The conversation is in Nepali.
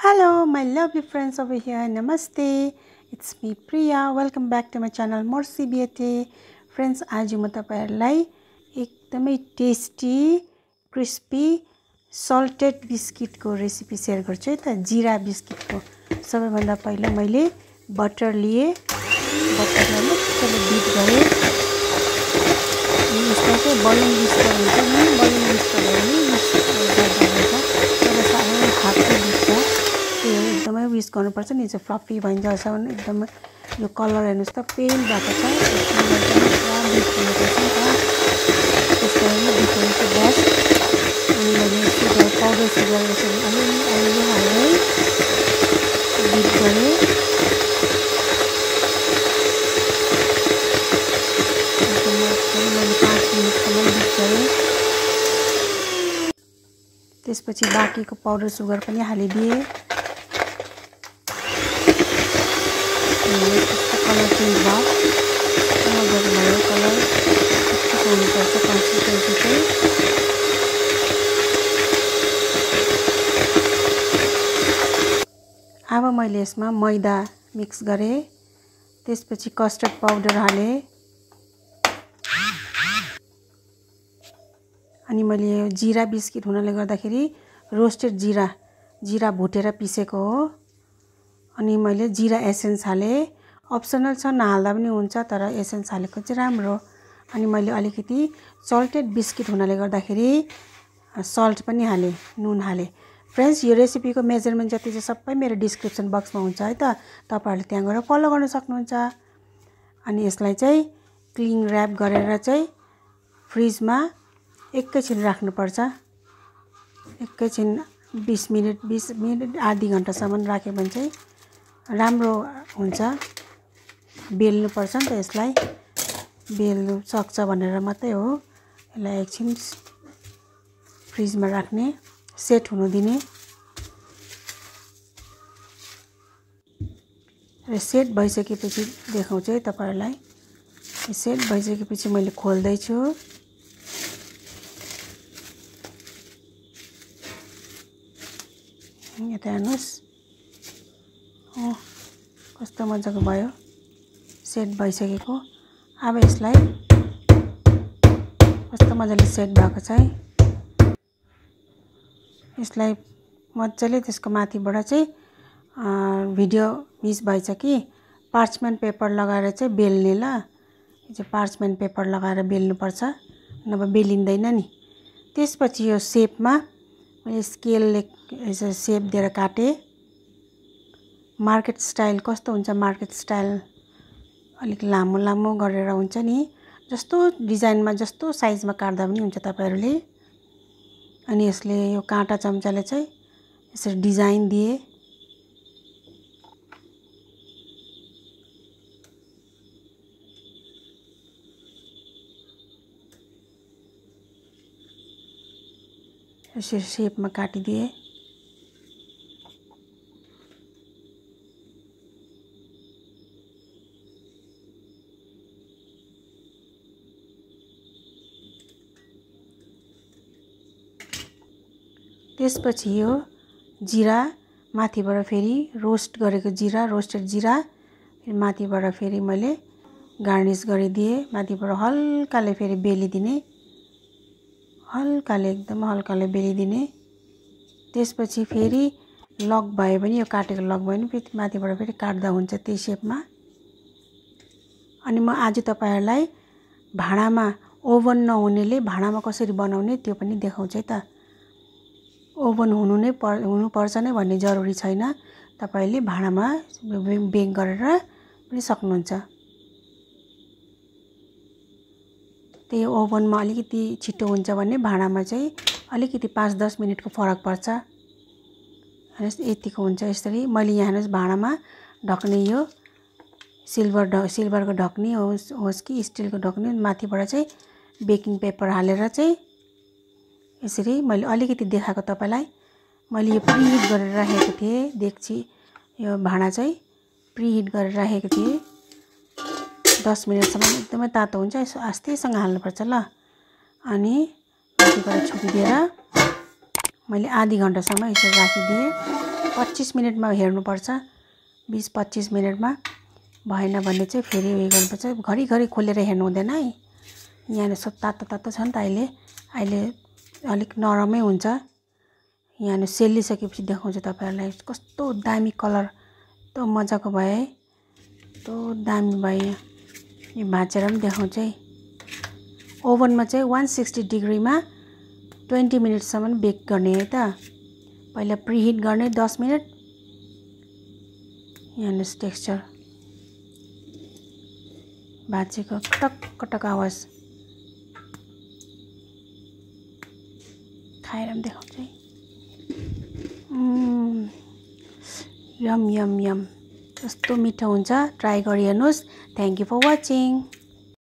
Hello, my lovely friends over here. Namaste. It's me Priya. Welcome back to my channel Morsi Beauty. Friends, आज म तपाईहरुलाई एकदमै टेस्टी, क्रिस्पी, सल्टेड बिस्किटको रेसिपी शेयर गर्छु है त जीरा बिस्किटको। सबैभन्दा पहिला मैले बटर लिए, बटरलाई मजाले बीट गरे। यसलाई चाहिँ बलुन बिस्कुट हुन्छ नि, बलुन बिस्कुट हो नि, हातले बिस्छ। यो एकदमै विस गर्नुपर्छ नि, चाहिँ फ्लफी भइन्छ असाउन एकदम। यो कलर हेर्नुस् त पेल भएको छ, एकदमै बिट हुनुपर्छ नि त। त्यसैले बिट्नु चाहिँ बेस्ट। अनि मैले सुगर पाउडर सुगर यसरी अलिअलि हालेँ, बिट गरेँ। मैले 5 मिनटसम्म बिट गरेँ। त्यसपछि बाँकीको पाउडर सुगर पनि हालिदिएँ। कलर चेन्ज भयो, मजाले भयो कलर। यस्तो हुनुपर्छ कन्सिस्टेन्सी चाहिँ। अब मैले यसमा मैदा मिक्स गरेँ, त्यसपछि कस्टर्ड पाउडर हालेँ। अनि मैले यो जीरा बिस्किट हुनाले गर्दाखेरि रोस्टेड जीरा भुटेर पिसेको हो। अनि मैले जीरा एसेन्स हालेँ। अप्सनल छ, नहाल्दा पनि हुन्छ, तर एसेन्स हालेको चाहिँ राम्रो। अनि मैले अलिकति सल्टेड बिस्किट हुनाले गर्दाखेरि सल्ट पनि हालेँ, नुन हालेँ। फ्रेन्ड्स, यो रेसिपीको मेजरमेन्ट जति चाहिँ सबै मेरो डिस्क्रिप्सन बक्समा हुन्छ है त, तपाईहरुले त्यहाँ गएर फलो गर्न सक्नुहुन्छ। अनि यसलाई चाहिँ क्लिङ र्याप गरेर चाहिँ फ्रिजमा एकैछिन राख्नुपर्छ। एकैछिन 20 मिनट आधी घण्टासम्म राख्यो भने चाहिँ राम्रो हुन्छ। बेल्नुपर्छ नि त, यसलाई बेल्नु सक्छ भनेर मात्रै हो। यसलाई एकछिन फ्रिजमा राख्ने, सेट हुनु दिने। र सेट भइसकेपछि देखाउँछु है तपाईहरुलाई। सेट भइसकेपछि मैले खोल्दै छु। यता हेर्नुस्, कस्तो मजाको भयो, सेट भइसकेको। अब यसलाई कस्तो मजाले सेट भएको छ है। यसलाई मजाले त्यसको माथिबाट चाहिँ भिडियो मिस भएछ कि पार्चमेन्ट पेपर लगाएर चाहिँ बेल्ने। ल, यो चाहिँ पार्चमेन्ट पेपर लगाएर बेल्नुपर्छ, नभए बेलिँदैन नि। त्यसपछि यो सेपमा मैले स्केलले यसरी सेप दिएर काटेँ। मार्केट स्टाइल कस्तो हुन्छ, मार्केट स्टाइल अलिक लामो लामो गरेर हुन्छ नि, जस्तो डिजाइनमा जस्तो साइजमा काट्दा पनि हुन्छ तपाईहरुले। अनि यसले यो काँटा चम्चाले चाहिँ यसरी डिजाइन दिए। यसरी सेपमा काटिदिए। त्यसपछि यो जीरा माथिबाट फेरि रोस्ट गरेको जीरा, रोस्टेड जीरा माथिबाट फेरि मैले गार्निस गरिदिएँ। माथिबाट हल्काले फेरि बेलिदिने, हल्काले एकदम हल्काले बेलिदिने। त्यसपछि फेरि लक भयो भने, यो काटेको लक भयो भने फेरि माथिबाट फेरि काट्दा हुन्छ त्यही सेपमा। अनि म आज तपाईहरुलाई भाँडामा, ओभन नहुनेले भाँडामा कसरी बनाउने त्यो पनि देखाउँछु है त। ओभन हुनुपर्छ नै भन्ने जरुरी छैन, तपाईले भाँडामा बेक गरेर पनि सक्नुहुन्छ। त्यही ओभनमा अलिकति छिटो हुन्छ भने भाँडामा चाहिँ अलिकति 5-10 मिनटको फरक पर्छ। यतिको हुन्छ यसरी। मैले यहाँ भाँडामा ढक्ने यो सिल्भरको ढक्नी होस् कि स्टिलको ढक्नी, माथिबाट चाहिँ बेकिङ पेपर हालेर चाहिँ यसरी मैले अलिकति देखाएको तपाईलाई। मैले यो प्रिहिट गरेर राखेको थिएँ डेक्ची, यो भाँडा चाहिँ प्रिहिट गरेर राखेको थिएँ। 10 मिनटसम्म एकदमै तातो हुन्छ, यसो आस्तेसँग हाल्नुपर्छ ल। अनि माथिबाट छोपिदिएर मैले आधी घण्टासम्म यसरी राखिदिएँ। 25 मिनेटमा हेर्नुपर्छ 20-25 मिनेटमा भएन भने चाहिँ फेरि उयो गर्नुपर्छ घरिघरि खोलेर हेर्नु हुँदैन है यहाँ यसो तातो छ नि त अहिले अलिक नरमै हुन्छ यहाँ सेलिसकेपछि देखाउँछु तपाईहरुलाई कस्तो दामी कलर त मजाको भयो है तो दामी भयो यो भाँचेर पनि देखाउँछु है ओभनमा चाहिँ 160 डिग्रीमा 20 मिनेटसम्म बेक गर्ने है त पहिला प्रिहिट गर्ने 10 मिनेट यहाँ टेक्सचर भाँचेको कटक आवाज खाएर पनि देखाउँछु है यम यम यम कस्तो मिठो हुन्छ ट्राई गरी हेर्नुस् थ्यांक यू फर वाचिङ